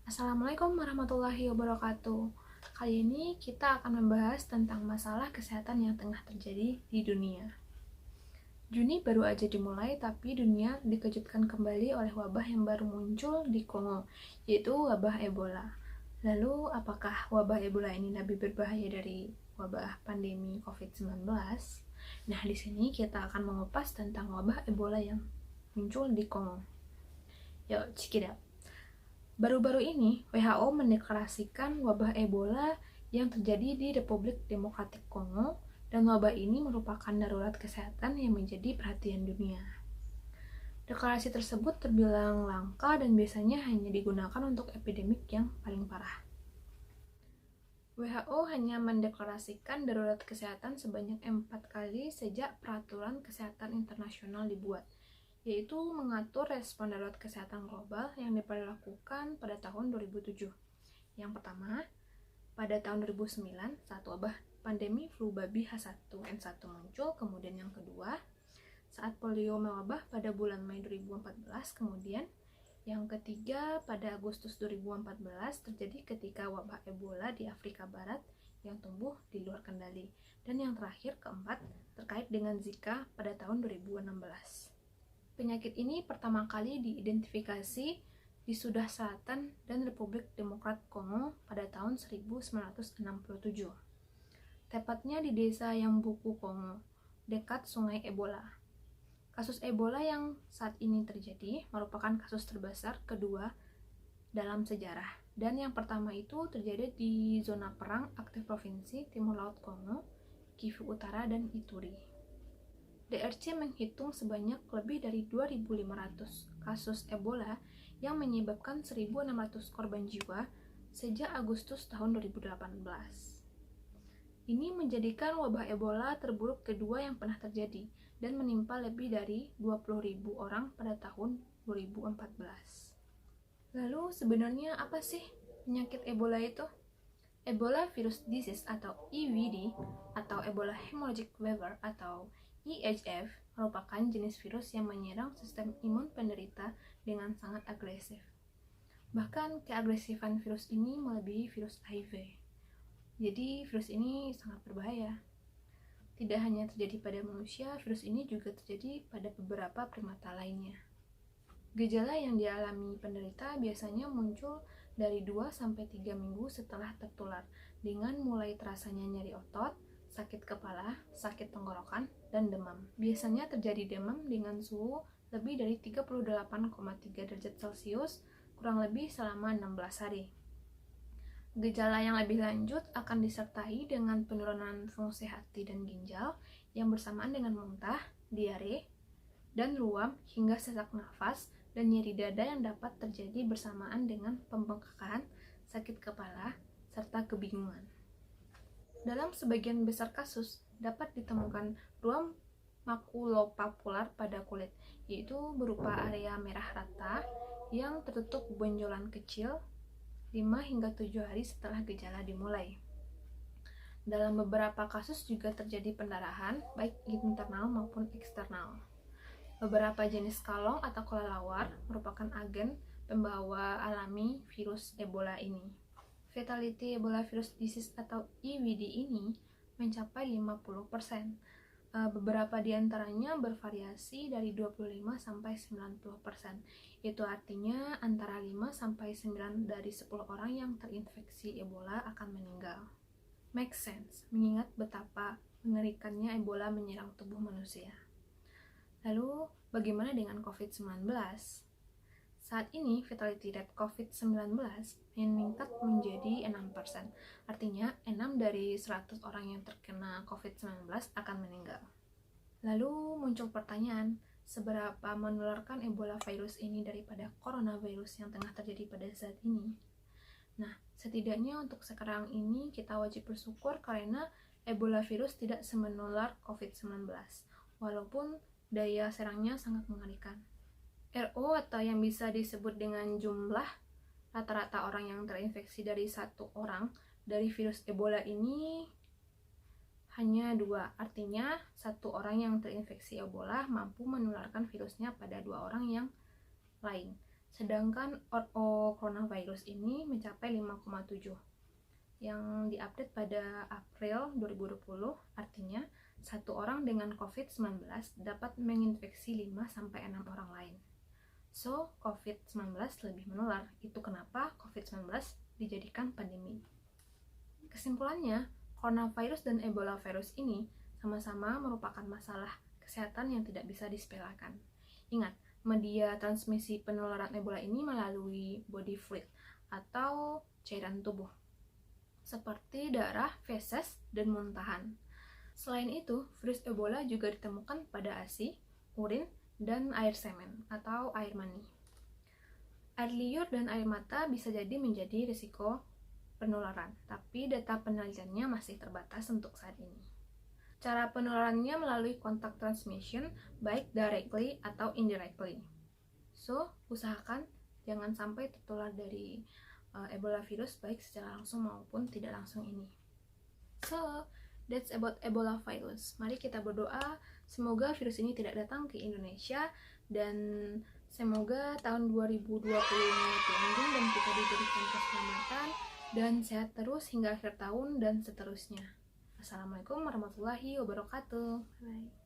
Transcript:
Assalamualaikum warahmatullahi wabarakatuh. Kali ini kita akan membahas tentang masalah kesehatan yang tengah terjadi di dunia. Juni baru aja dimulai, tapi dunia dikejutkan kembali oleh wabah yang baru muncul di Kongo, yaitu wabah Ebola. Lalu, apakah wabah Ebola ini lebih berbahaya dari wabah pandemi COVID-19? Nah, di sini kita akan mengupas tentang wabah Ebola yang muncul di Kongo. Yuk, check it out. Baru-baru ini, WHO mendeklarasikan wabah Ebola yang terjadi di Republik Demokratik Kongo, dan wabah ini merupakan darurat kesehatan yang menjadi perhatian dunia. Deklarasi tersebut terbilang langka dan biasanya hanya digunakan untuk epidemik yang paling parah. WHO hanya mendeklarasikan darurat kesehatan sebanyak 4 kali sejak peraturan kesehatan internasional dibuat, yaitu mengatur respon darurat kesehatan global yang diberlakukan pada tahun 2007. Yang pertama, pada tahun 2009 saat wabah pandemi flu babi H1N1 muncul, kemudian yang kedua saat polio mewabah pada bulan Mei 2014, kemudian yang ketiga pada Agustus 2014 terjadi ketika wabah Ebola di Afrika Barat yang tumbuh di luar kendali, dan yang terakhir keempat terkait dengan Zika pada tahun 2016. Penyakit ini pertama kali diidentifikasi di Sudan Selatan dan Republik Demokrat Kongo pada tahun 1967. Tepatnya di desa Yambuku, Kongo, dekat Sungai Ebola. Kasus Ebola yang saat ini terjadi merupakan kasus terbesar kedua dalam sejarah. Dan yang pertama itu terjadi di zona perang aktif Provinsi Timur Laut Kongo, Kivu Utara, dan Ituri. DRC menghitung sebanyak lebih dari 2.500 kasus Ebola yang menyebabkan 1.600 korban jiwa sejak Agustus tahun 2018. Ini menjadikan wabah Ebola terburuk kedua yang pernah terjadi dan menimpa lebih dari 20.000 orang pada tahun 2014. Lalu sebenarnya apa sih penyakit Ebola itu? Ebola virus disease atau EVD atau Ebola hemorrhagic fever atau EHF merupakan jenis virus yang menyerang sistem imun penderita dengan sangat agresif. Bahkan keagresifan virus ini melebihi virus HIV. Jadi virus ini sangat berbahaya. Tidak hanya terjadi pada manusia, virus ini juga terjadi pada beberapa primata lainnya. Gejala yang dialami penderita biasanya muncul dari 2-3 minggu setelah tertular, dengan mulai terasanya nyeri otot, sakit kepala, sakit tenggorokan, dan demam. Biasanya terjadi demam dengan suhu lebih dari 38,3 derajat Celcius kurang lebih selama 16 hari. Gejala yang lebih lanjut akan disertai dengan penurunan fungsi hati dan ginjal yang bersamaan dengan muntah, diare, dan ruam hingga sesak nafas dan nyeri dada yang dapat terjadi bersamaan dengan pembengkakan, sakit kepala, serta kebingungan. Dalam sebagian besar kasus, dapat ditemukan ruam makulopapular pada kulit, yaitu berupa area merah rata yang tertutup benjolan kecil 5-7 hari setelah gejala dimulai. Dalam beberapa kasus juga terjadi pendarahan, baik internal maupun eksternal. Beberapa jenis kalong atau kelelawar merupakan agen pembawa alami virus Ebola ini. Fatality Ebola virus disease atau EVD ini mencapai 50%. Beberapa di antaranya bervariasi dari 25-90%. Itu artinya antara 5-9 dari 10 orang yang terinfeksi Ebola akan meninggal. Make sense, mengingat betapa mengerikannya Ebola menyerang tubuh manusia. Lalu, bagaimana dengan COVID-19? Saat ini, fatality rate COVID-19 meningkat menjadi 6%. Artinya, 6 dari 100 orang yang terkena COVID-19 akan meninggal. Lalu muncul pertanyaan, seberapa menularkan Ebola virus ini daripada coronavirus yang tengah terjadi pada saat ini? Nah, setidaknya untuk sekarang ini kita wajib bersyukur karena Ebola virus tidak semenular COVID-19, walaupun daya serangnya sangat mengerikan. RO atau yang bisa disebut dengan jumlah rata-rata orang yang terinfeksi dari satu orang dari virus Ebola ini hanya 2. Artinya, satu orang yang terinfeksi Ebola mampu menularkan virusnya pada 2 orang yang lain. Sedangkan RO coronavirus ini mencapai 5,7 yang diupdate pada April 2020, artinya satu orang dengan COVID-19 dapat menginfeksi 5-6 orang lain. So, COVID-19 lebih menular. Itu kenapa COVID-19 dijadikan pandemi. Kesimpulannya, coronavirus dan Ebola virus ini sama-sama merupakan masalah kesehatan yang tidak bisa disepelekan. Ingat, media transmisi penularan Ebola ini melalui body fluid atau cairan tubuh, seperti darah, feses, dan muntahan. Selain itu, virus Ebola juga ditemukan pada ASI, urin, dan air semen atau air mani. Air liur dan air mata bisa jadi menjadi risiko penularan, tapi data penelitiannya masih terbatas untuk saat ini. Cara penularannya melalui kontak transmission, baik directly atau indirectly. So, usahakan jangan sampai tertular dari Ebola virus baik secara langsung maupun tidak langsung ini. So, that's about Ebola virus. Mari kita berdoa semoga virus ini tidak datang ke Indonesia dan semoga tahun 2020 ini lanjut dan kita diberikan keselamatan dan sehat terus hingga akhir tahun dan seterusnya. Assalamualaikum warahmatullahi wabarakatuh. Bye.